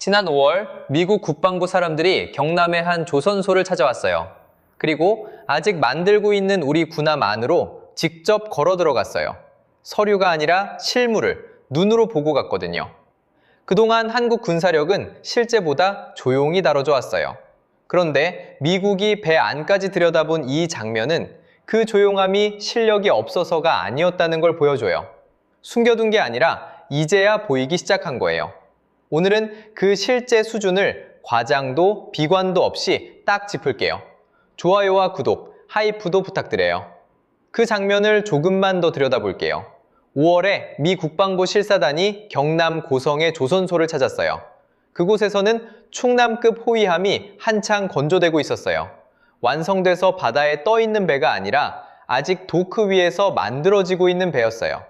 지난 5월 미국 국방부 사람들이 경남의 한 조선소를 찾아왔어요. 그리고 아직 만들고 있는 우리 군함 안으로 직접 걸어 들어갔어요. 서류가 아니라 실물을 눈으로 보고 갔거든요. 그동안 한국 군사력은 실제보다 조용히 다뤄져 왔어요. 그런데 미국이 배 안까지 들여다본 이 장면은 그 조용함이 실력이 없어서가 아니었다는 걸 보여줘요. 숨겨둔 게 아니라 이제야 보이기 시작한 거예요. 오늘은 그 실제 수준을 과장도 비관도 없이 딱 짚을게요. 좋아요와 구독, 하이프도 부탁드려요. 그 장면을 조금만 더 들여다볼게요. 5월에 미 국방부 실사단이 경남 고성의 조선소를 찾았어요. 그곳에서는 충남급 호위함이 한창 건조되고 있었어요. 완성돼서 바다에 떠 있는 배가 아니라 아직 도크 위에서 만들어지고 있는 배였어요.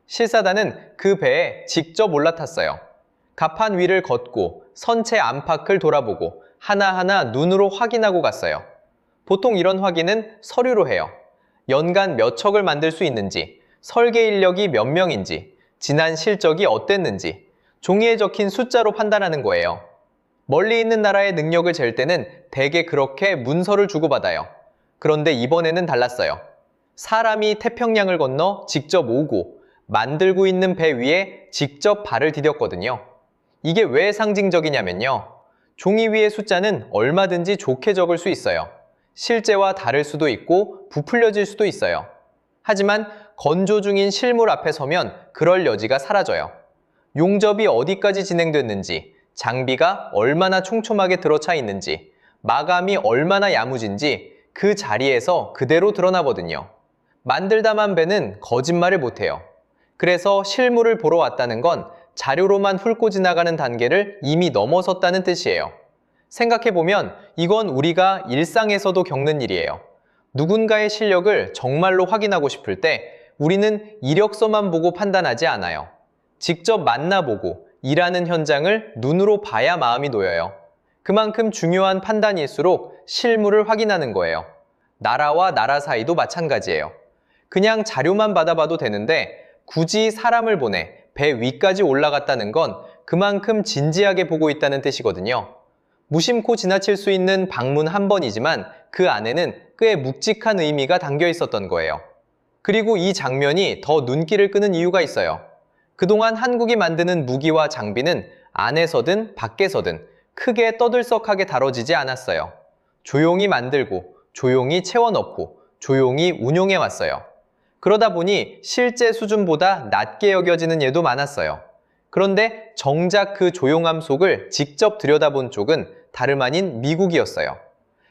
실사단은 그 배에 직접 올라탔어요. 갑판 위를 걷고 선체 안팎을 돌아보고 하나하나 눈으로 확인하고 갔어요. 보통 이런 확인은 서류로 해요. 연간 몇 척을 만들 수 있는지, 설계 인력이 몇 명인지, 지난 실적이 어땠는지, 종이에 적힌 숫자로 판단하는 거예요. 멀리 있는 나라의 능력을 잴 때는 대개 그렇게 문서를 주고받아요. 그런데 이번에는 달랐어요. 사람이 태평양을 건너 직접 오고 만들고 있는 배 위에 직접 발을 디뎠거든요. 이게 왜 상징적이냐면요. 종이 위의 숫자는 얼마든지 좋게 적을 수 있어요. 실제와 다를 수도 있고 부풀려질 수도 있어요. 하지만 건조 중인 실물 앞에 서면 그럴 여지가 사라져요. 용접이 어디까지 진행됐는지, 장비가 얼마나 촘촘하게 들어차 있는지, 마감이 얼마나 야무진지 그 자리에서 그대로 드러나거든요. 만들다만 배는 거짓말을 못해요. 그래서 실물을 보러 왔다는 건 자료로만 훑고 지나가는 단계를 이미 넘어섰다는 뜻이에요. 생각해보면 이건 우리가 일상에서도 겪는 일이에요. 누군가의 실력을 정말로 확인하고 싶을 때 우리는 이력서만 보고 판단하지 않아요. 직접 만나보고 일하는 현장을 눈으로 봐야 마음이 놓여요. 그만큼 중요한 판단일수록 실물을 확인하는 거예요. 나라와 나라 사이도 마찬가지예요. 그냥 자료만 받아봐도 되는데 굳이 사람을 보내 배 위까지 올라갔다는 건 그만큼 진지하게 보고 있다는 뜻이거든요. 무심코 지나칠 수 있는 방문 한 번이지만 그 안에는 꽤 묵직한 의미가 담겨 있었던 거예요. 그리고 이 장면이 더 눈길을 끄는 이유가 있어요. 그동안 한국이 만드는 무기와 장비는 안에서든 밖에서든 크게 떠들썩하게 다뤄지지 않았어요. 조용히 만들고 조용히 채워넣고 조용히 운용해 왔어요. 그러다 보니 실제 수준보다 낮게 여겨지는 예도 많았어요. 그런데 정작 그 조용함 속을 직접 들여다본 쪽은 다름 아닌 미국이었어요.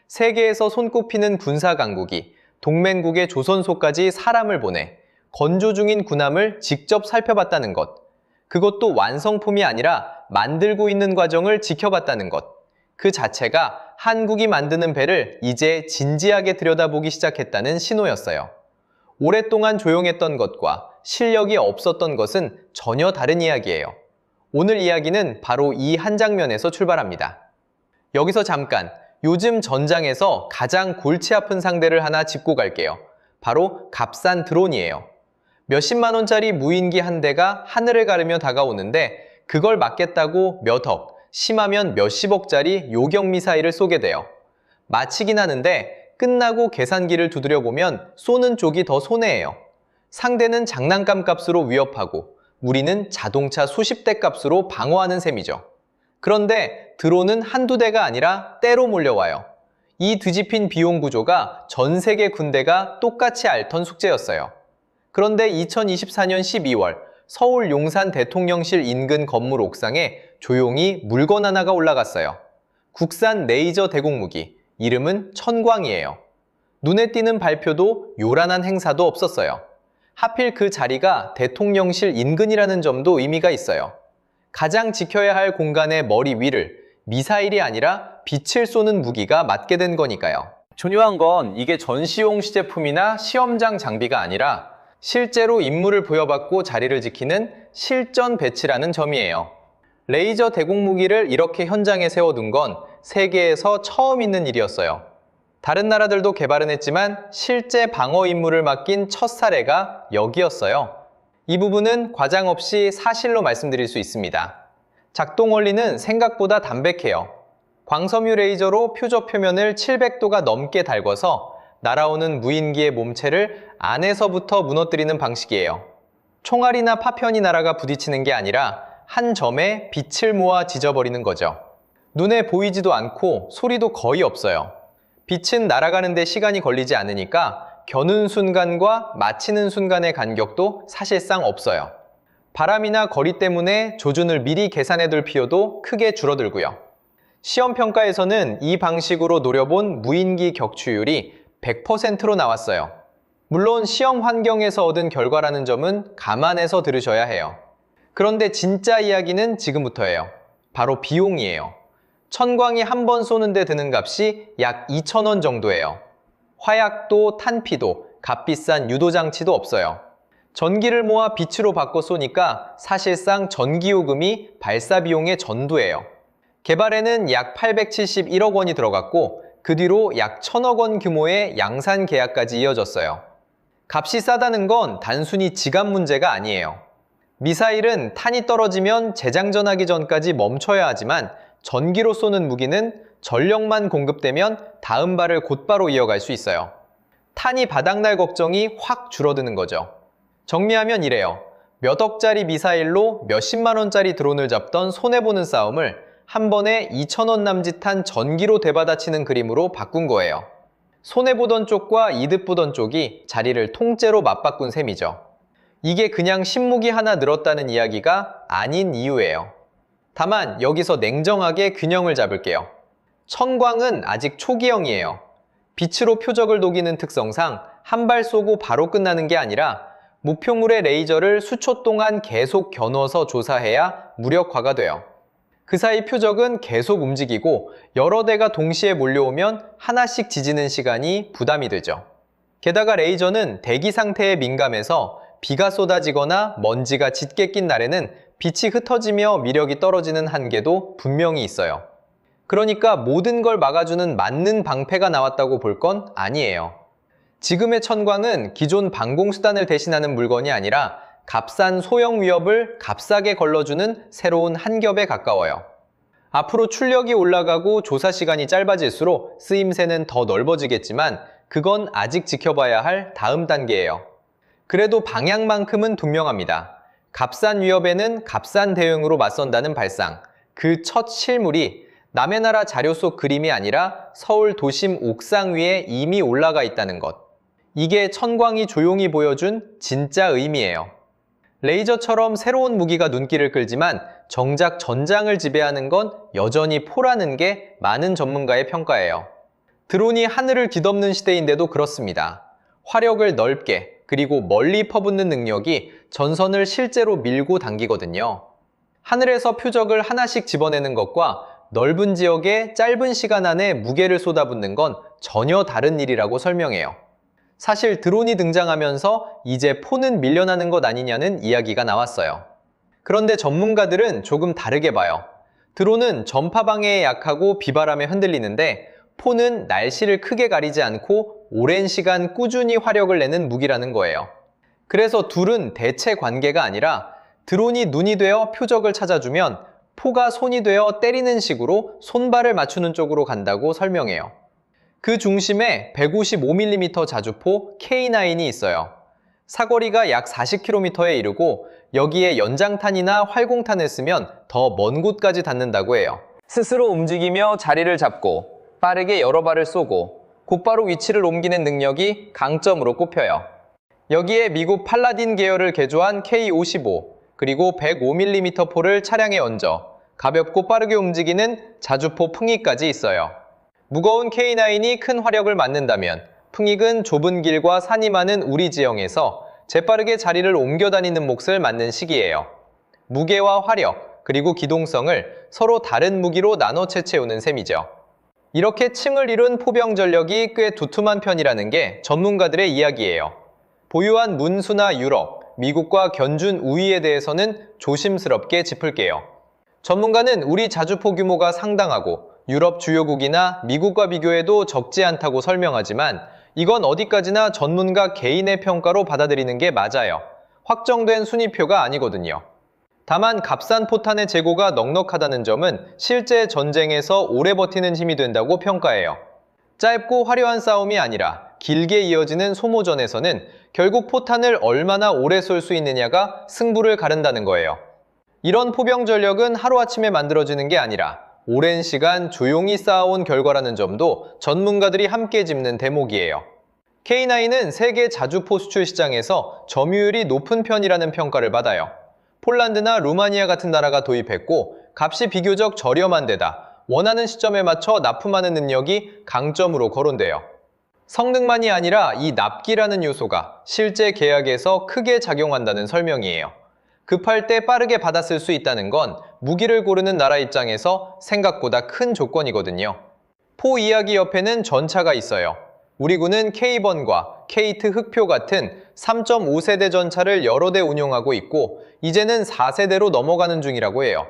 세계에서 손꼽히는 군사 강국이 동맹국의 조선소까지 사람을 보내 건조 중인 군함을 직접 살펴봤다는 것, 그것도 완성품이 아니라 만들고 있는 과정을 지켜봤다는 것, 그 자체가 한국이 만드는 배를 이제 진지하게 들여다보기 시작했다는 신호였어요. 오랫동안 조용했던 것과 실력이 없었던 것은 전혀 다른 이야기예요. 오늘 이야기는 바로 이 한 장면에서 출발합니다. 여기서 잠깐 요즘 전장에서 가장 골치 아픈 상대를 하나 짚고 갈게요. 바로 값싼 드론이에요. 몇십만 원짜리 무인기 한 대가 하늘을 가르며 다가오는데 그걸 막겠다고 몇 억, 심하면 몇십억짜리 요격 미사일을 쏘게 돼요. 마치긴 하는데 끝나고 계산기를 두드려 보면 쏘는 쪽이 더 손해예요. 상대는 장난감 값으로 위협하고 우리는 자동차 수십 대 값으로 방어하는 셈이죠. 그런데 드론은 한두 대가 아니라 때로 몰려와요. 이 뒤집힌 비용 구조가 전 세계 군대가 똑같이 앓던 숙제였어요. 그런데 2024년 12월 서울 용산 대통령실 인근 건물 옥상에 조용히 물건 하나가 올라갔어요. 국산 레이저 대공무기, 이름은 천광이에요. 눈에 띄는 발표도 요란한 행사도 없었어요. 하필 그 자리가 대통령실 인근이라는 점도 의미가 있어요. 가장 지켜야 할 공간의 머리 위를 미사일이 아니라 빛을 쏘는 무기가 맞게 된 거니까요. 중요한 건 이게 전시용 시제품이나 시험장 장비가 아니라 실제로 임무를 부여받고 자리를 지키는 실전 배치라는 점이에요. 레이저 대공무기를 이렇게 현장에 세워둔 건 세계에서 처음 있는 일이었어요. 다른 나라들도 개발은 했지만 실제 방어 임무를 맡긴 첫 사례가 여기였어요. 이 부분은 과장 없이 사실로 말씀드릴 수 있습니다. 작동 원리는 생각보다 담백해요. 광섬유 레이저로 표적 표면을 700도가 넘게 달궈서 날아오는 무인기의 몸체를 안에서부터 무너뜨리는 방식이에요. 총알이나 파편이 날아가 부딪히는 게 아니라 한 점에 빛을 모아 지져버리는 거죠. 눈에 보이지도 않고 소리도 거의 없어요. 빛은 날아가는 데 시간이 걸리지 않으니까 겨눈 순간과 마치는 순간의 간격도 사실상 없어요. 바람이나 거리 때문에 조준을 미리 계산해둘 필요도 크게 줄어들고요. 시험평가에서는 이 방식으로 노려본 무인기 격추율이 100%로 나왔어요. 물론 시험 환경에서 얻은 결과라는 점은 감안해서 들으셔야 해요. 그런데 진짜 이야기는 지금부터예요. 바로 비용이에요. 천광이 한 번 쏘는데 드는 값이 약 2,000원 정도예요. 화약도 탄피도 값비싼 유도장치도 없어요. 전기를 모아 빛으로 바꿔 쏘니까 사실상 전기요금이 발사 비용의 전부예요. 개발에는 약 871억 원이 들어갔고 그 뒤로 약 1,000억 원 규모의 양산 계약까지 이어졌어요. 값이 싸다는 건 단순히 지갑 문제가 아니에요. 미사일은 탄이 떨어지면 재장전하기 전까지 멈춰야 하지만 전기로 쏘는 무기는 전력만 공급되면 다음 발을 곧바로 이어갈 수 있어요. 탄이 바닥날 걱정이 확 줄어드는 거죠. 정리하면 이래요. 몇 억짜리 미사일로 몇십만 원짜리 드론을 잡던 손해보는 싸움을 한 번에 2,000원 남짓한 전기로 되받아치는 그림으로 바꾼 거예요. 손해보던 쪽과 이득 보던 쪽이 자리를 통째로 맞바꾼 셈이죠. 이게 그냥 신무기 하나 늘었다는 이야기가 아닌 이유예요. 다만 여기서 냉정하게 균형을 잡을게요. 천광은 아직 초기형이에요. 빛으로 표적을 녹이는 특성상 한 발 쏘고 바로 끝나는 게 아니라 목표물의 레이저를 수초 동안 계속 겨누어서 조사해야 무력화가 돼요. 그 사이 표적은 계속 움직이고 여러 대가 동시에 몰려오면 하나씩 지지는 시간이 부담이 되죠. 게다가 레이저는 대기 상태에 민감해서 비가 쏟아지거나 먼지가 짙게 낀 날에는 빛이 흩어지며 미력이 떨어지는 한계도 분명히 있어요. 그러니까 모든 걸 막아주는 맞는 방패가 나왔다고 볼 건 아니에요. 지금의 천광은 기존 방공수단을 대신하는 물건이 아니라 값싼 소형 위협을 값싸게 걸러주는 새로운 한 겹에 가까워요. 앞으로 출력이 올라가고 조사 시간이 짧아질수록 쓰임새는 더 넓어지겠지만 그건 아직 지켜봐야 할 다음 단계예요. 그래도 방향만큼은 분명합니다. 값싼 위협에는 값싼 대응으로 맞선다는 발상. 그 첫 실물이 남의 나라 자료 속 그림이 아니라 서울 도심 옥상 위에 이미 올라가 있다는 것. 이게 천광이 조용히 보여준 진짜 의미예요. 레이저처럼 새로운 무기가 눈길을 끌지만 정작 전장을 지배하는 건 여전히 포라는 게 많은 전문가의 평가예요. 드론이 하늘을 뒤덮는 시대인데도 그렇습니다. 화력을 넓게 그리고 멀리 퍼붓는 능력이 전선을 실제로 밀고 당기거든요. 하늘에서 표적을 하나씩 집어내는 것과 넓은 지역에 짧은 시간 안에 무게를 쏟아붓는 건 전혀 다른 일이라고 설명해요. 사실 드론이 등장하면서 이제 포는 밀려나는 것 아니냐는 이야기가 나왔어요. 그런데 전문가들은 조금 다르게 봐요. 드론은 전파 방해에 약하고 비바람에 흔들리는데 포는 날씨를 크게 가리지 않고 오랜 시간 꾸준히 화력을 내는 무기라는 거예요. 그래서 둘은 대체 관계가 아니라 드론이 눈이 되어 표적을 찾아주면 포가 손이 되어 때리는 식으로 손발을 맞추는 쪽으로 간다고 설명해요. 그 중심에 155mm 자주포 K9이 있어요. 사거리가 약 40km에 이르고 여기에 연장탄이나 활공탄을 쓰면 더 먼 곳까지 닿는다고 해요. 스스로 움직이며 자리를 잡고 빠르게 여러 발을 쏘고 곧바로 위치를 옮기는 능력이 강점으로 꼽혀요. 여기에 미국 팔라딘 계열을 개조한 K55 그리고 105mm 포를 차량에 얹어 가볍고 빠르게 움직이는 자주포 풍익까지 있어요. 무거운 K9이 큰 화력을 맞는다면 풍익은 좁은 길과 산이 많은 우리 지형에서 재빠르게 자리를 옮겨 다니는 몫을 맡는 시기예요. 무게와 화력, 그리고 기동성을 서로 다른 무기로 나눠 채우는 셈이죠. 이렇게 층을 이룬 포병 전력이 꽤 두툼한 편이라는 게 전문가들의 이야기예요. 보유한 문수나 유럽, 미국과 견준 우위에 대해서는 조심스럽게 짚을게요. 전문가는 우리 자주포 규모가 상당하고 유럽 주요국이나 미국과 비교해도 적지 않다고 설명하지만 이건 어디까지나 전문가 개인의 평가로 받아들이는 게 맞아요. 확정된 순위표가 아니거든요. 다만 값싼 포탄의 재고가 넉넉하다는 점은 실제 전쟁에서 오래 버티는 힘이 된다고 평가해요. 짧고 화려한 싸움이 아니라 길게 이어지는 소모전에서는 결국 포탄을 얼마나 오래 쏠 수 있느냐가 승부를 가른다는 거예요. 이런 포병 전력은 하루아침에 만들어지는 게 아니라 오랜 시간 조용히 쌓아온 결과라는 점도 전문가들이 함께 짚는 대목이에요. K9은 세계 자주포 수출 시장에서 점유율이 높은 편이라는 평가를 받아요. 폴란드나 루마니아 같은 나라가 도입했고 값이 비교적 저렴한 데다 원하는 시점에 맞춰 납품하는 능력이 강점으로 거론돼요. 성능만이 아니라 이 납기라는 요소가 실제 계약에서 크게 작용한다는 설명이에요. 급할 때 빠르게 받았을 수 있다는 건 무기를 고르는 나라 입장에서 생각보다 큰 조건이거든요. 포 이야기 옆에는 전차가 있어요. 우리 군은 K번과 K2 흑표 같은 3.5세대 전차를 여러 대 운용하고 있고 이제는 4세대로 넘어가는 중이라고 해요.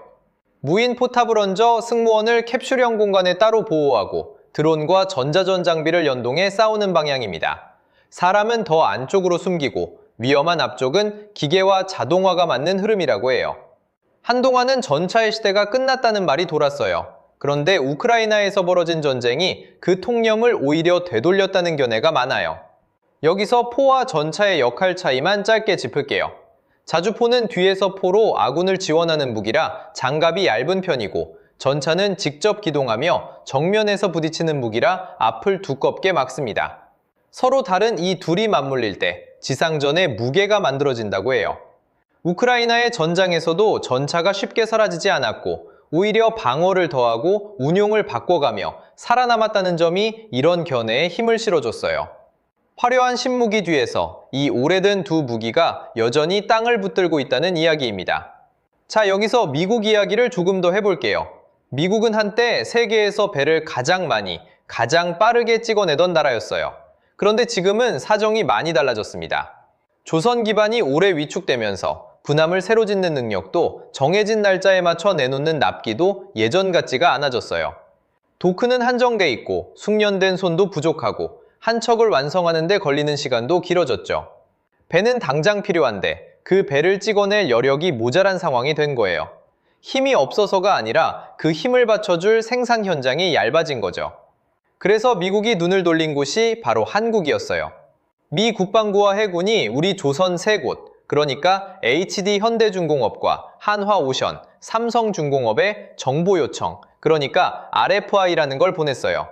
무인 포탑을 얹어 승무원을 캡슐형 공간에 따로 보호하고 드론과 전자전 장비를 연동해 싸우는 방향입니다. 사람은 더 안쪽으로 숨기고 위험한 앞쪽은 기계와 자동화가 맞는 흐름이라고 해요. 한동안은 전차의 시대가 끝났다는 말이 돌았어요. 그런데 우크라이나에서 벌어진 전쟁이 그 통념을 오히려 되돌렸다는 견해가 많아요. 여기서 포와 전차의 역할 차이만 짧게 짚을게요. 자주포는 뒤에서 포로 아군을 지원하는 무기라 장갑이 얇은 편이고 전차는 직접 기동하며 정면에서 부딪히는 무기라 앞을 두껍게 막습니다. 서로 다른 이 둘이 맞물릴 때 지상전에 무게가 만들어진다고 해요. 우크라이나의 전장에서도 전차가 쉽게 사라지지 않았고 오히려 방어를 더하고 운용을 바꿔가며 살아남았다는 점이 이런 견해에 힘을 실어줬어요. 화려한 신무기 뒤에서 이 오래된 두 무기가 여전히 땅을 붙들고 있다는 이야기입니다. 자, 여기서 미국 이야기를 조금 더 해볼게요. 미국은 한때 세계에서 배를 가장 많이, 가장 빠르게 찍어내던 나라였어요. 그런데 지금은 사정이 많이 달라졌습니다. 조선 기반이 오래 위축되면서 군함을 새로 짓는 능력도 정해진 날짜에 맞춰 내놓는 납기도 예전 같지가 않아졌어요. 도크는 한정돼 있고 숙련된 손도 부족하고 한 척을 완성하는 데 걸리는 시간도 길어졌죠. 배는 당장 필요한데 그 배를 찍어낼 여력이 모자란 상황이 된 거예요. 힘이 없어서가 아니라 그 힘을 받쳐줄 생산 현장이 얇아진 거죠. 그래서 미국이 눈을 돌린 곳이 바로 한국이었어요. 미 국방부와 해군이 우리 조선 3곳, 그러니까 HD 현대중공업과 한화오션, 삼성중공업에 정보 요청, 그러니까 RFI라는 걸 보냈어요.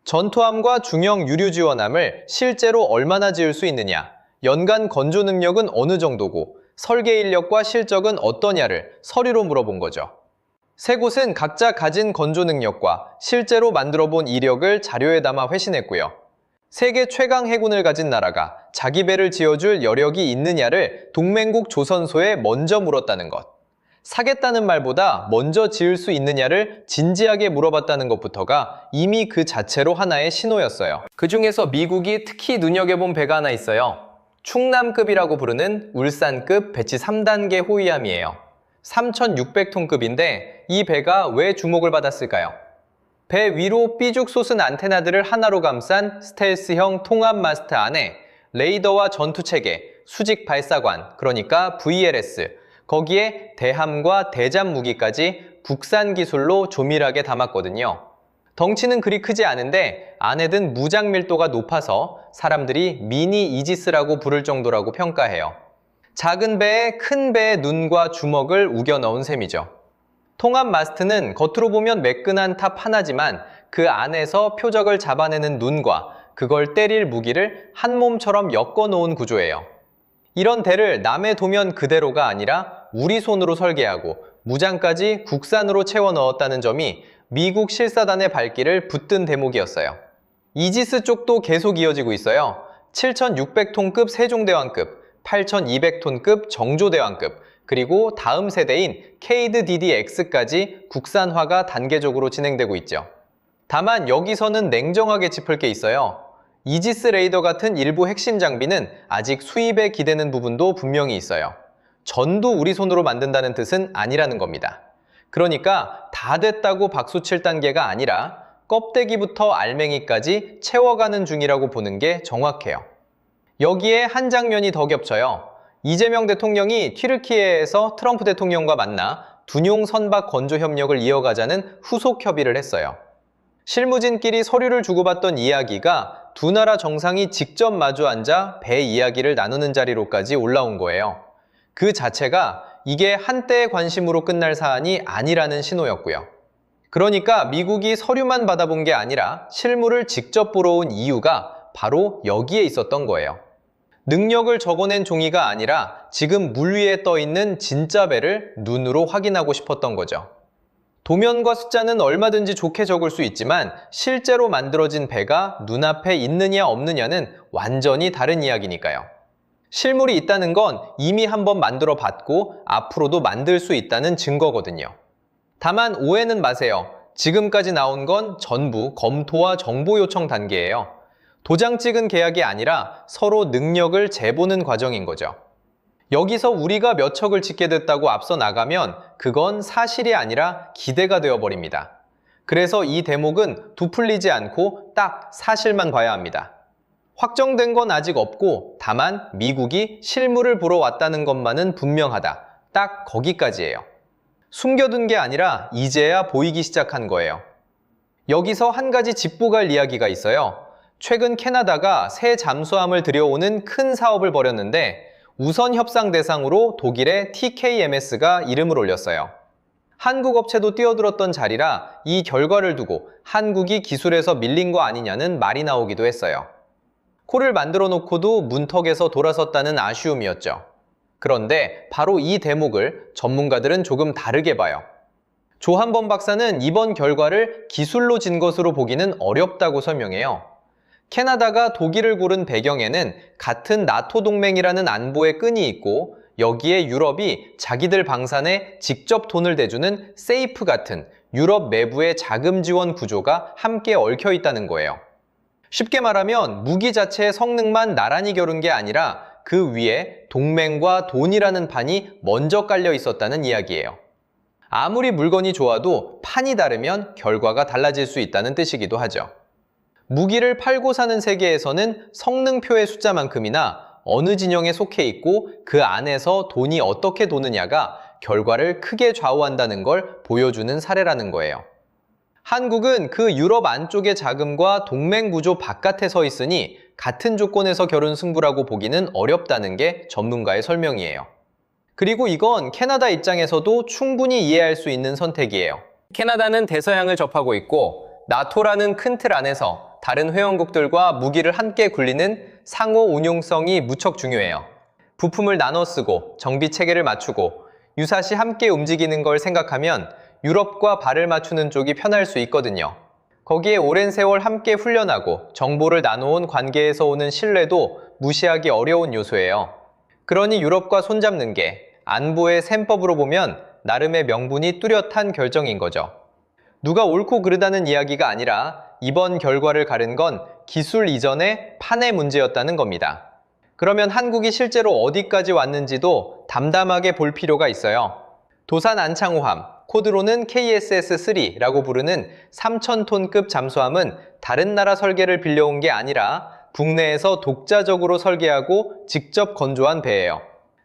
전투함과 중형 유류 지원함을 실제로 얼마나 지을 수 있느냐, 연간 건조 능력은 어느 정도고 설계 인력과 실적은 어떠냐를 서류로 물어본 거죠. 3곳은 각자 가진 건조 능력과 실제로 만들어본 이력을 자료에 담아 회신했고요. 세계 최강 해군을 가진 나라가 자기 배를 지어줄 여력이 있느냐를 동맹국 조선소에 먼저 물었다는 것. 사겠다는 말보다 먼저 지을 수 있느냐를 진지하게 물어봤다는 것부터가 이미 그 자체로 하나의 신호였어요. 그 중에서 미국이 특히 눈여겨본 배가 하나 있어요. 충남급이라고 부르는 울산급 배치 3단계 호위함이에요. 3,600톤급인데 이 배가 왜 주목을 받았을까요? 배 위로 삐죽 솟은 안테나들을 하나로 감싼 스텔스형 통합 마스트 안에 레이더와 전투체계, 수직 발사관, 그러니까 VLS, 거기에 대함과 대잠 무기까지 국산 기술로 조밀하게 담았거든요. 덩치는 그리 크지 않은데 안에 든 무장 밀도가 높아서 사람들이 미니 이지스라고 부를 정도라고 평가해요. 작은 배에 큰 배의 눈과 주먹을 우겨 넣은 셈이죠. 통합 마스트는 겉으로 보면 매끈한 탑 하나지만 그 안에서 표적을 잡아내는 눈과 그걸 때릴 무기를 한 몸처럼 엮어 놓은 구조예요. 이런 대를 남의 도면 그대로가 아니라 우리 손으로 설계하고 무장까지 국산으로 채워 넣었다는 점이 미국 실사단의 발길을 붙든 대목이었어요. 이지스 쪽도 계속 이어지고 있어요. 7,600톤급 세종대왕급, 8,200톤급 정조대왕급, 그리고 다음 세대인 케이드 DDX까지 국산화가 단계적으로 진행되고 있죠. 다만 여기서는 냉정하게 짚을 게 있어요. 이지스 레이더 같은 일부 핵심 장비는 아직 수입에 기대는 부분도 분명히 있어요. 전도 우리 손으로 만든다는 뜻은 아니라는 겁니다. 그러니까 다 됐다고 박수칠 단계가 아니라 껍데기부터 알맹이까지 채워가는 중이라고 보는 게 정확해요. 여기에 한 장면이 더 겹쳐요. 이재명 대통령이 튀르키예에서 트럼프 대통령과 만나 둔용 선박 건조 협력을 이어가자는 후속 협의를 했어요. 실무진끼리 서류를 주고받던 이야기가 두 나라 정상이 직접 마주 앉아 배 이야기를 나누는 자리로까지 올라온 거예요. 그 자체가 이게 한때의 관심으로 끝날 사안이 아니라는 신호였고요. 그러니까 미국이 서류만 받아본 게 아니라 실물을 직접 보러 온 이유가 바로 여기에 있었던 거예요. 능력을 적어낸 종이가 아니라 지금 물 위에 떠 있는 진짜 배를 눈으로 확인하고 싶었던 거죠. 도면과 숫자는 얼마든지 좋게 적을 수 있지만 실제로 만들어진 배가 눈앞에 있느냐 없느냐는 완전히 다른 이야기니까요. 실물이 있다는 건 이미 한번 만들어 봤고 앞으로도 만들 수 있다는 증거거든요. 다만 오해는 마세요. 지금까지 나온 건 전부 검토와 정보 요청 단계예요. 도장 찍은 계약이 아니라 서로 능력을 재보는 과정인 거죠. 여기서 우리가 몇 척을 짓게 됐다고 앞서 나가면 그건 사실이 아니라 기대가 되어버립니다. 그래서 이 대목은 두풀리지 않고 딱 사실만 봐야 합니다. 확정된 건 아직 없고 다만 미국이 실물을 보러 왔다는 것만은 분명하다. 딱 거기까지예요. 숨겨둔 게 아니라 이제야 보이기 시작한 거예요. 여기서 한 가지 짚고 갈 이야기가 있어요. 최근 캐나다가 새 잠수함을 들여오는 큰 사업을 벌였는데 우선 협상 대상으로 독일의 TKMS가 이름을 올렸어요. 한국 업체도 뛰어들었던 자리라 이 결과를 두고 한국이 기술에서 밀린 거 아니냐는 말이 나오기도 했어요. 코를 만들어 놓고도 문턱에서 돌아섰다는 아쉬움이었죠. 그런데 바로 이 대목을 전문가들은 조금 다르게 봐요. 조한범 박사는 이번 결과를 기술로 진 것으로 보기는 어렵다고 설명해요. 캐나다가 독일을 고른 배경에는 같은 나토 동맹이라는 안보의 끈이 있고 여기에 유럽이 자기들 방산에 직접 돈을 대주는 세이프 같은 유럽 내부의 자금 지원 구조가 함께 얽혀 있다는 거예요. 쉽게 말하면 무기 자체의 성능만 나란히 겨룬 게 아니라 그 위에 동맹과 돈이라는 판이 먼저 깔려 있었다는 이야기예요. 아무리 물건이 좋아도 판이 다르면 결과가 달라질 수 있다는 뜻이기도 하죠. 무기를 팔고 사는 세계에서는 성능표의 숫자만큼이나 어느 진영에 속해 있고 그 안에서 돈이 어떻게 도느냐가 결과를 크게 좌우한다는 걸 보여주는 사례라는 거예요. 한국은 그 유럽 안쪽의 자금과 동맹 구조 바깥에 서 있으니 같은 조건에서 겨룬 승부라고 보기는 어렵다는 게 전문가의 설명이에요. 그리고 이건 캐나다 입장에서도 충분히 이해할 수 있는 선택이에요. 캐나다는 대서양을 접하고 있고 나토라는 큰 틀 안에서 다른 회원국들과 무기를 함께 굴리는 상호 운용성이 무척 중요해요. 부품을 나눠 쓰고 정비 체계를 맞추고 유사시 함께 움직이는 걸 생각하면 유럽과 발을 맞추는 쪽이 편할 수 있거든요. 거기에 오랜 세월 함께 훈련하고 정보를 나눠온 관계에서 오는 신뢰도 무시하기 어려운 요소예요. 그러니 유럽과 손잡는 게 안보의 셈법으로 보면 나름의 명분이 뚜렷한 결정인 거죠. 누가 옳고 그르다는 이야기가 아니라 이번 결과를 가른 건 기술 이전의 판의 문제였다는 겁니다. 그러면 한국이 실제로 어디까지 왔는지도 담담하게 볼 필요가 있어요. 도산 안창호함, 코드로는 KSS-3라고 부르는 3,000톤급 잠수함은 다른 나라 설계를 빌려온 게 아니라 국내에서 독자적으로 설계하고 직접 건조한 배예요.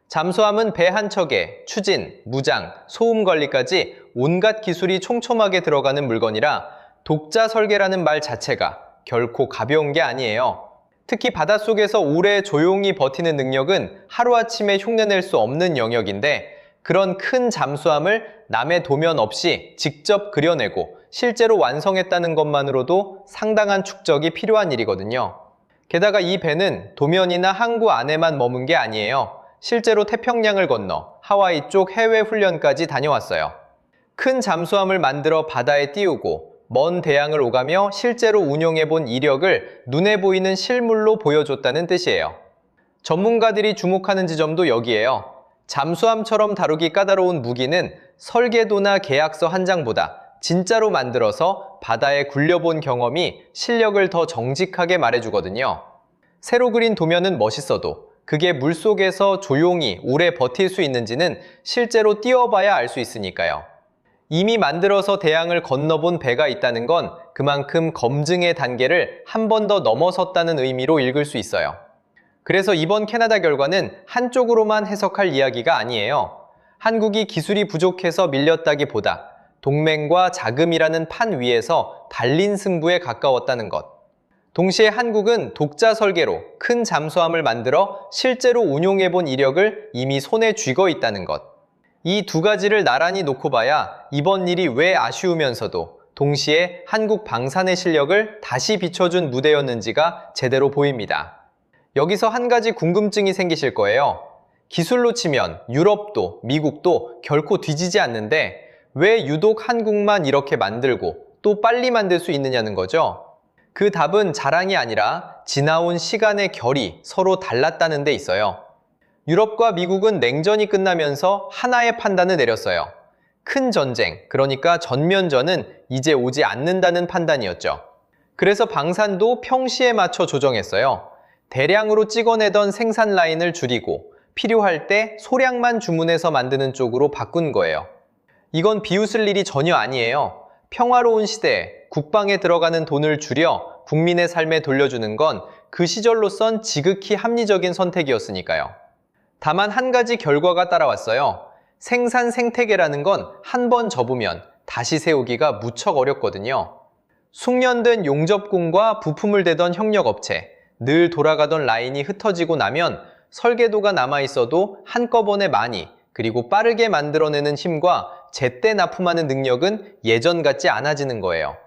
잠수함은 배 한 척에 추진, 무장, 소음 관리까지 온갖 기술이 촘촘하게 들어가는 물건이라 독자 설계라는 말 자체가 결코 가벼운 게 아니에요. 특히 바닷속에서 오래 조용히 버티는 능력은 하루아침에 흉내낼 수 없는 영역인데 그런 큰 잠수함을 남의 도면 없이 직접 그려내고 실제로 완성했다는 것만으로도 상당한 축적이 필요한 일이거든요. 게다가 이 배는 도면이나 항구 안에만 머문 게 아니에요. 실제로 태평양을 건너 하와이 쪽 해외 훈련까지 다녀왔어요. 큰 잠수함을 만들어 바다에 띄우고 먼 대양을 오가며 실제로 운용해본 이력을 눈에 보이는 실물로 보여줬다는 뜻이에요. 전문가들이 주목하는 지점도 여기에요. 잠수함처럼 다루기 까다로운 무기는 설계도나 계약서 한 장보다 진짜로 만들어서 바다에 굴려본 경험이 실력을 더 정직하게 말해주거든요. 새로 그린 도면은 멋있어도 그게 물속에서 조용히 오래 버틸 수 있는지는 실제로 띄워봐야 알 수 있으니까요. 이미 만들어서 대양을 건너본 배가 있다는 건 그만큼 검증의 단계를 한 번 더 넘어섰다는 의미로 읽을 수 있어요. 그래서 이번 캐나다 결과는 한쪽으로만 해석할 이야기가 아니에요. 한국이 기술이 부족해서 밀렸다기보다 동맹과 자금이라는 판 위에서 달린 승부에 가까웠다는 것. 동시에 한국은 독자 설계로 큰 잠수함을 만들어 실제로 운용해본 이력을 이미 손에 쥐고 있다는 것. 이 두 가지를 나란히 놓고 봐야 이번 일이 왜 아쉬우면서도 동시에 한국 방산의 실력을 다시 비춰준 무대였는지가 제대로 보입니다. 여기서 한 가지 궁금증이 생기실 거예요. 기술로 치면 유럽도 미국도 결코 뒤지지 않는데 왜 유독 한국만 이렇게 만들고 또 빨리 만들 수 있느냐는 거죠. 그 답은 자랑이 아니라 지나온 시간의 결이 서로 달랐다는 데 있어요. 유럽과 미국은 냉전이 끝나면서 하나의 판단을 내렸어요. 큰 전쟁, 그러니까 전면전은 이제 오지 않는다는 판단이었죠. 그래서 방산도 평시에 맞춰 조정했어요. 대량으로 찍어내던 생산 라인을 줄이고 필요할 때 소량만 주문해서 만드는 쪽으로 바꾼 거예요. 이건 비웃을 일이 전혀 아니에요. 평화로운 시대에 국방에 들어가는 돈을 줄여 국민의 삶에 돌려주는 건 그 시절로선 지극히 합리적인 선택이었으니까요. 다만 한 가지 결과가 따라왔어요. 생산 생태계라는 건 한 번 접으면 다시 세우기가 무척 어렵거든요. 숙련된 용접공과 부품을 대던 협력업체, 늘 돌아가던 라인이 흩어지고 나면 설계도가 남아있어도 한꺼번에 많이 그리고 빠르게 만들어내는 힘과 제때 납품하는 능력은 예전 같지 않아지는 거예요.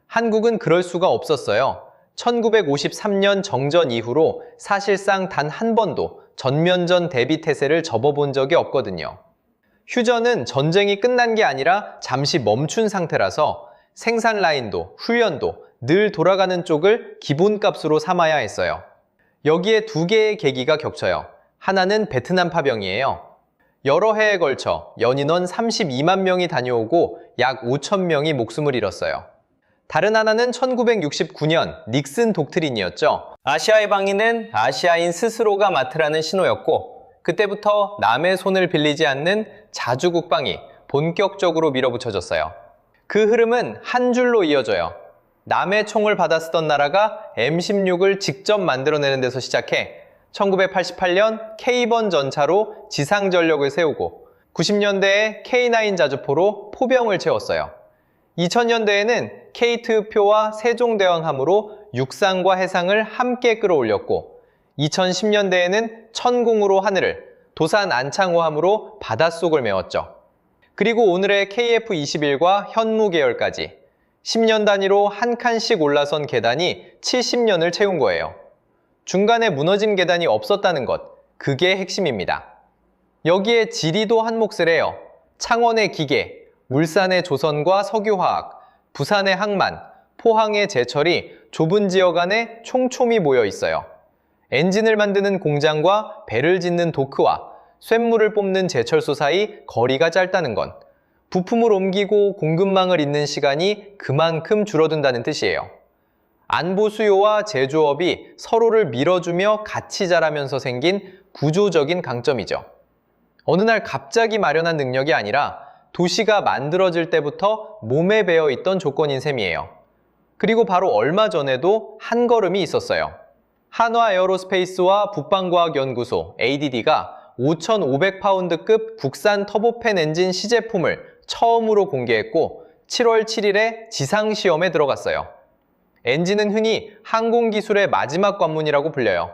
한국은 그럴 수가 없었어요. 1953년 정전 이후로 사실상 단 한 번도 전면전 대비 태세를 접어본 적이 없거든요. 휴전은 전쟁이 끝난 게 아니라 잠시 멈춘 상태라서 생산 라인도 훈련도 늘 돌아가는 쪽을 기본값으로 삼아야 했어요. 여기에 두 개의 계기가 겹쳐요. 하나는 베트남 파병이에요. 여러 해에 걸쳐 연인원 32만 명이 다녀오고 약 5천 명이 목숨을 잃었어요. 다른 하나는 1969년 닉슨 독트린이었죠. 아시아의 방위는 아시아인 스스로가 맡으라는 신호였고 그때부터 남의 손을 빌리지 않는 자주 국방이 본격적으로 밀어붙여졌어요. 그 흐름은 한 줄로 이어져요. 남의 총을 받아 쓰던 나라가 M16을 직접 만들어내는 데서 시작해 1988년 K-1 전차로 지상 전력을 세우고 90년대에 K9 자주포로 포병을 채웠어요. 2000년대에는 K2표와 세종대왕함으로 육상과 해상을 함께 끌어올렸고 2010년대에는 천공으로 하늘을, 도산 안창호함으로 바닷속을 메웠죠. 그리고 오늘의 KF-21과 현무 계열까지 10년 단위로 한 칸씩 올라선 계단이 70년을 채운 거예요. 중간에 무너진 계단이 없었다는 것, 그게 핵심입니다. 여기에 지리도 한 몫을 해요. 창원의 기계, 울산의 조선과 석유화학, 부산의 항만, 포항의 제철이 좁은 지역 안에 촘촘히 모여 있어요. 엔진을 만드는 공장과 배를 짓는 도크와 쇳물을 뽑는 제철소 사이 거리가 짧다는 건 부품을 옮기고 공급망을 잇는 시간이 그만큼 줄어든다는 뜻이에요. 안보 수요와 제조업이 서로를 밀어주며 같이 자라면서 생긴 구조적인 강점이죠. 어느 날 갑자기 마련한 능력이 아니라 도시가 만들어질 때부터 몸에 배어 있던 조건인 셈이에요. 그리고 바로 얼마 전에도 한 걸음이 있었어요. 한화에어로스페이스와 북방과학연구소 ADD가 5,500파운드급 국산 터보팬 엔진 시제품을 처음으로 공개했고 7월 7일에 지상시험에 들어갔어요. 엔진은 흔히 항공기술의 마지막 관문이라고 불려요.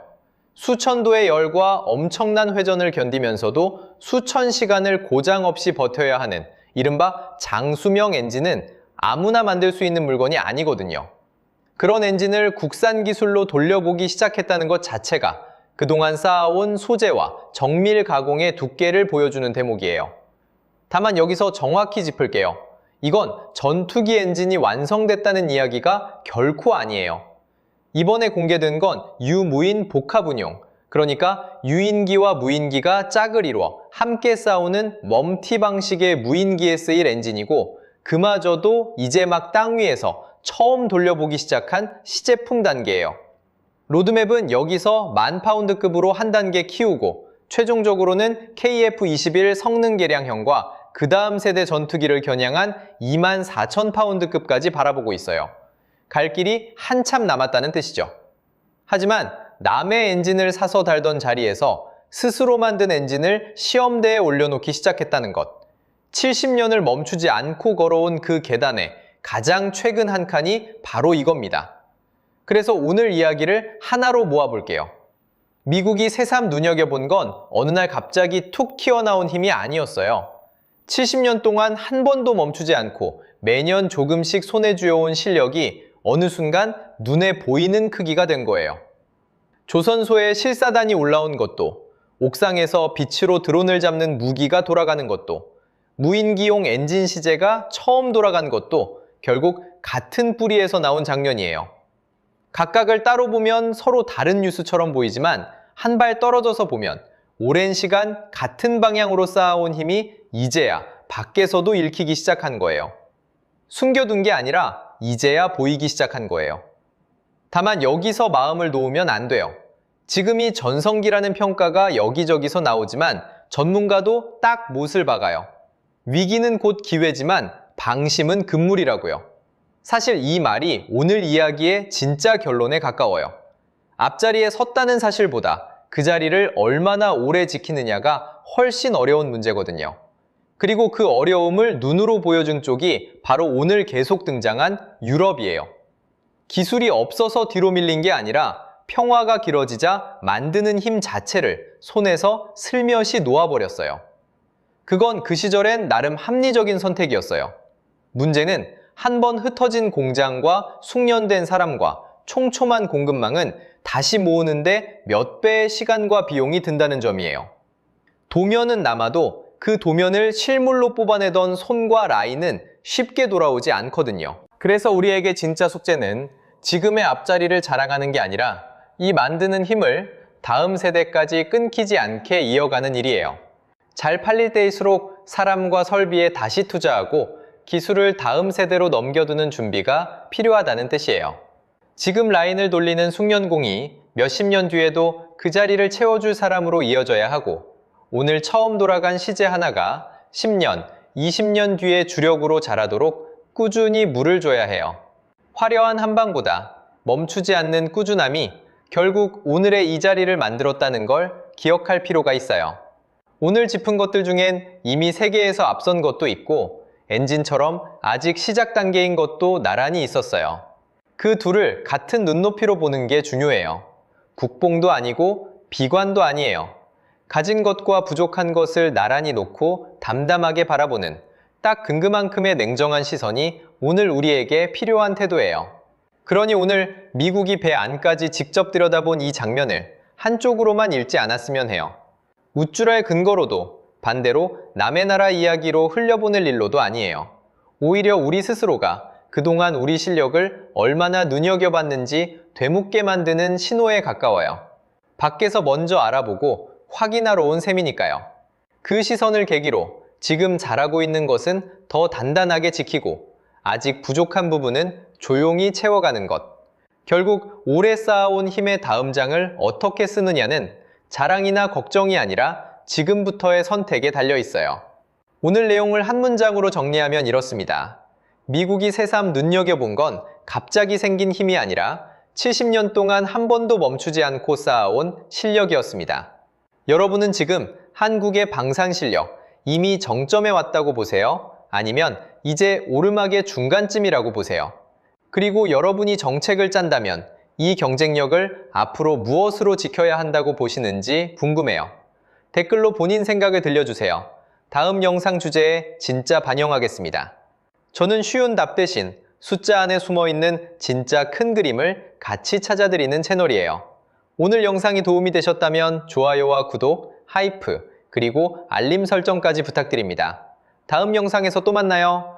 수천 도의 열과 엄청난 회전을 견디면서도 수천 시간을 고장 없이 버텨야 하는 이른바 장수명 엔진은 아무나 만들 수 있는 물건이 아니거든요. 그런 엔진을 국산 기술로 돌려보기 시작했다는 것 자체가 그동안 쌓아온 소재와 정밀 가공의 두께를 보여주는 대목이에요. 다만 여기서 정확히 짚을게요. 이건 전투기 엔진이 완성됐다는 이야기가 결코 아니에요. 이번에 공개된 건 유무인 복합운용, 그러니까 유인기와 무인기가 짝을 이루어 함께 싸우는 멈티 방식의 무인기에 쓰일 엔진이고 그마저도 이제 막 땅 위에서 처음 돌려보기 시작한 시제품 단계예요. 로드맵은 여기서 10,000파운드급으로 한 단계 키우고 최종적으로는 KF-21 성능 개량형과 그 다음 세대 전투기를 겨냥한 24,000파운드급까지 바라보고 있어요. 갈 길이 한참 남았다는 뜻이죠. 하지만 남의 엔진을 사서 달던 자리에서 스스로 만든 엔진을 시험대에 올려놓기 시작했다는 것. 70년을 멈추지 않고 걸어온 그 계단에 가장 최근 한 칸이 바로 이겁니다. 그래서 오늘 이야기를 하나로 모아볼게요. 미국이 새삼 눈여겨본 건 어느 날 갑자기 툭 튀어나온 힘이 아니었어요. 70년 동안 한 번도 멈추지 않고 매년 조금씩 손에 쥐어온 실력이 어느 순간 눈에 보이는 크기가 된 거예요. 조선소에 실사단이 올라온 것도, 옥상에서 빛으로 드론을 잡는 무기가 돌아가는 것도, 무인기용 엔진 시제가 처음 돌아간 것도 결국 같은 뿌리에서 나온 장면이에요. 각각을 따로 보면 서로 다른 뉴스처럼 보이지만 한 발 떨어져서 보면 오랜 시간 같은 방향으로 쌓아온 힘이 이제야 밖에서도 읽히기 시작한 거예요. 숨겨둔 게 아니라 이제야 보이기 시작한 거예요. 다만 여기서 마음을 놓으면 안 돼요. 지금이 전성기라는 평가가 여기저기서 나오지만 전문가도 딱 못을 박아요. 위기는 곧 기회지만 방심은 금물이라고요. 사실 이 말이 오늘 이야기의 진짜 결론에 가까워요. 앞자리에 섰다는 사실보다 그 자리를 얼마나 오래 지키느냐가 훨씬 어려운 문제거든요. 그리고 그 어려움을 눈으로 보여준 쪽이 바로 오늘 계속 등장한 유럽이에요. 기술이 없어서 뒤로 밀린 게 아니라 평화가 길어지자 만드는 힘 자체를 손에서 슬며시 놓아버렸어요. 그건 그 시절엔 나름 합리적인 선택이었어요. 문제는 한 번 흩어진 공장과 숙련된 사람과 촘촘한 공급망은 다시 모으는데 몇 배의 시간과 비용이 든다는 점이에요. 도면은 남아도 그 도면을 실물로 뽑아내던 손과 라인은 쉽게 돌아오지 않거든요. 그래서 우리에게 진짜 숙제는 지금의 앞자리를 자랑하는 게 아니라 이 만드는 힘을 다음 세대까지 끊기지 않게 이어가는 일이에요. 잘 팔릴 때일수록 사람과 설비에 다시 투자하고 기술을 다음 세대로 넘겨두는 준비가 필요하다는 뜻이에요. 지금 라인을 돌리는 숙련공이 몇십 년 뒤에도 그 자리를 채워줄 사람으로 이어져야 하고 오늘 처음 돌아간 시제 하나가 10년, 20년 뒤에 주력으로 자라도록 꾸준히 물을 줘야 해요. 화려한 한방보다 멈추지 않는 꾸준함이 결국 오늘의 이 자리를 만들었다는 걸 기억할 필요가 있어요. 오늘 짚은 것들 중엔 이미 세계에서 앞선 것도 있고 엔진처럼 아직 시작 단계인 것도 나란히 있었어요. 그 둘을 같은 눈높이로 보는 게 중요해요. 국뽕도 아니고 비관도 아니에요. 가진 것과 부족한 것을 나란히 놓고 담담하게 바라보는 딱 그만큼의 냉정한 시선이 오늘 우리에게 필요한 태도예요. 그러니 오늘 미국이 배 안까지 직접 들여다본 이 장면을 한쪽으로만 읽지 않았으면 해요. 우쭐할 근거로도 반대로 남의 나라 이야기로 흘려보낼 일로도 아니에요. 오히려 우리 스스로가 그동안 우리 실력을 얼마나 눈여겨봤는지 되묻게 만드는 신호에 가까워요. 밖에서 먼저 알아보고 확인하러 온 셈이니까요. 그 시선을 계기로 지금 잘하고 있는 것은 더 단단하게 지키고 아직 부족한 부분은 조용히 채워가는 것. 결국 오래 쌓아온 힘의 다음 장을 어떻게 쓰느냐는 자랑이나 걱정이 아니라 지금부터의 선택에 달려 있어요. 오늘 내용을 한 문장으로 정리하면 이렇습니다. 미국이 새삼 눈여겨본 건 갑자기 생긴 힘이 아니라 70년 동안 한 번도 멈추지 않고 쌓아온 실력이었습니다. 여러분은 지금 한국의 방산 실력 이미 정점에 왔다고 보세요? 아니면 이제 오르막의 중간쯤이라고 보세요? 그리고 여러분이 정책을 짠다면 이 경쟁력을 앞으로 무엇으로 지켜야 한다고 보시는지 궁금해요. 댓글로 본인 생각을 들려주세요. 다음 영상 주제에 진짜 반영하겠습니다. 저는 쉬운 답 대신 숫자 안에 숨어있는 진짜 큰 그림을 같이 찾아드리는 채널이에요. 오늘 영상이 도움이 되셨다면 좋아요와 구독, 하이프, 그리고 알림 설정까지 부탁드립니다. 다음 영상에서 또 만나요.